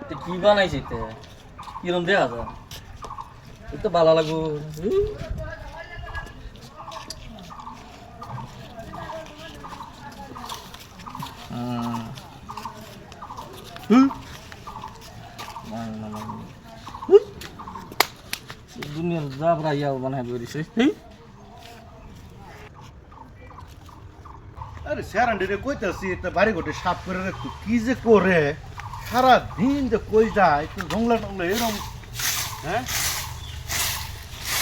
তো কি বানাইছে তে কিরম দেখা যায় এ তো ভালো লাগবো দুনিয়ার জাবরা ইয়াও বানাই বলিছে আরে স্যারান্ডিরে কইতাছি একটা বাড়ি ঘটে সাফ করে রাখতো কি যে করে সারা দিন যে কই যায় তো জংলা টংলা এরকম হ্যাঁ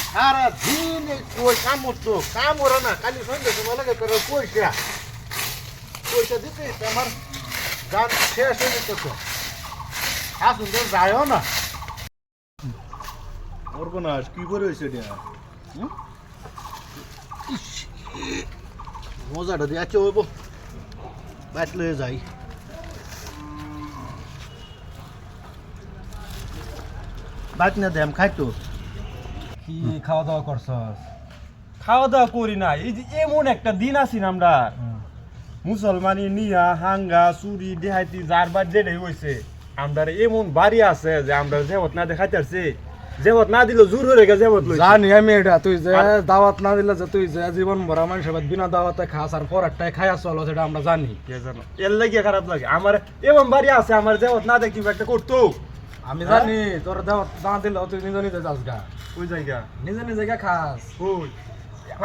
সারা দিন এই কই কাম করতো কাম ওরা না খালি সন্ধ্যে সময় লাগে তোর পয়সা পয়সা দিতে আমার গান শেষ হয়ে যেত তো আসুন তো যায়ও না অর্গনাশ কি করে হয়েছে এটা মজাটা দিয়ে আছে ওইব বাইট লয়ে যাই বাইট না দেম খাইতো কি খাওয়া দাওয়া করছস? খাওয়া দাওয়া করি না, এই যে এমন একটা দিন আছি না আমরা মুসলমানি নিয়া হাঙ্গা চুরি দেহাইতি যার বার যেটাই হয়েছে আমরা এমন বাড়ি আছে যে আমরা জেবত না দেখাইতে পারছি জেবত না দিল জোর হয়ে গেছে জেবত লই জানি আমি এটা তুই যে দাওয়াত না দিলে যে তুই যে জীবন ভরা মানুষের বিনা দাওয়াতে খাস আর পরেরটাই খাইয়া চলো সেটা আমরা জানি কে জানো এর লাগিয়ে খারাপ লাগে আমার এমন বাড়ি আছে আমার জেবত না দেখি একটা করতো আমি জানি তোর দাওয়াত না দিলে তুই নিজে নিজে যাস গা ওই জায়গা নিজে নিজে গা খাস ওই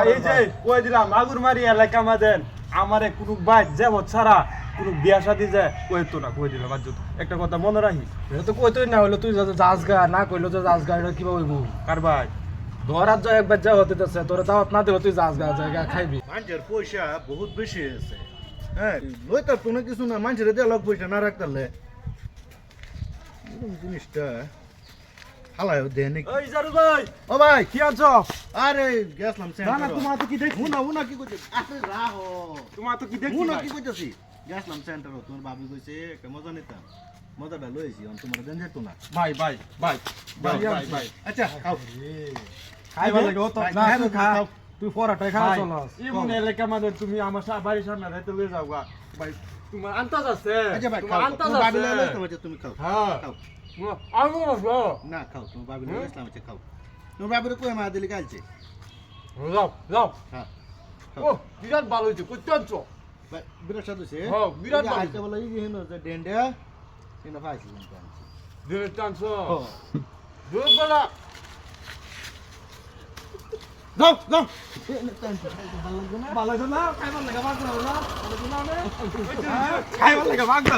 এই যে কই দিলাম মাগুর মারি এলাকা মাদেন আমারে কোনো বাইক জেবত ছাড়া কোনো বিয়া শাদি যায় কই তো না কই দিলাম আজ একটা কথা মনে রাখিস এটা তো কইতই না হইলো তুই যে যাস গা না কইলো যে যাস গা এটা কিভাবে হইব কার ভাই ধরার যা একবার যা হতে যাচ্ছে তোর দাওয়াত না দিলে তুই যাস গা জায়গা খাইবি মানুষের পয়সা বহুত বেশি আছে হ্যাঁ লইতার কোনো কিছু না মানুষের দিয়ে লোক পয়সা না রাখতালে এরকম জিনিসটা হালায় দেয় নাকি ওই জারু ভাই ও ভাই কি আনছো আরে গেছলাম না না তোমার তো কি দেখছি উনা কি কইছিস আরে রাহো তোমার তো কি দেখছি উনা ভাই? কি কইতাছি গেছলাম সেন্টারও তোমার বাবু কইছে একটা মজা নিতাম মজাটা লইছি তোমার দেন যেত না ভাই ভাই ভাই ভাই ভাই ভাই আচ্ছা খাও খাইবা লাগে ও তো ভাই, না খাও, তুই খা খাও। তুই পরাটাই খা ভাই, চলস এমন এলাকা মাদের তুমি আমার বাড়ির সামনে রাইতে লয়ে যাও গা ভাই তোমার আন্তাজ আছে আচ্ছা ভাই তোমার খাও আন্তাজ তোমার বাবু আছে লইলে তোমার তুমি খাও হ্যাঁ খাও আমি বলবো না খাও তোমার বাবু লইলে ইসলাম আছে খাও তোমার বাবুরে কই মা দিলি কালছে যাও যাও হ্যাঁ ও বিরাট ভালো হইছে কইতে আনছো ভাই, বিরাট সাধু সে হ্যাঁ, বিরাট ভালো। আজকে বলে এই হেন যে ডেন্ডা এনে পাইছি কিন্তু আনছি দিনে টানছো ও দুধ বলা যাও যাও ভালো না খাইবার লাগা ভাগ না খাইবার লাগা ভাগ না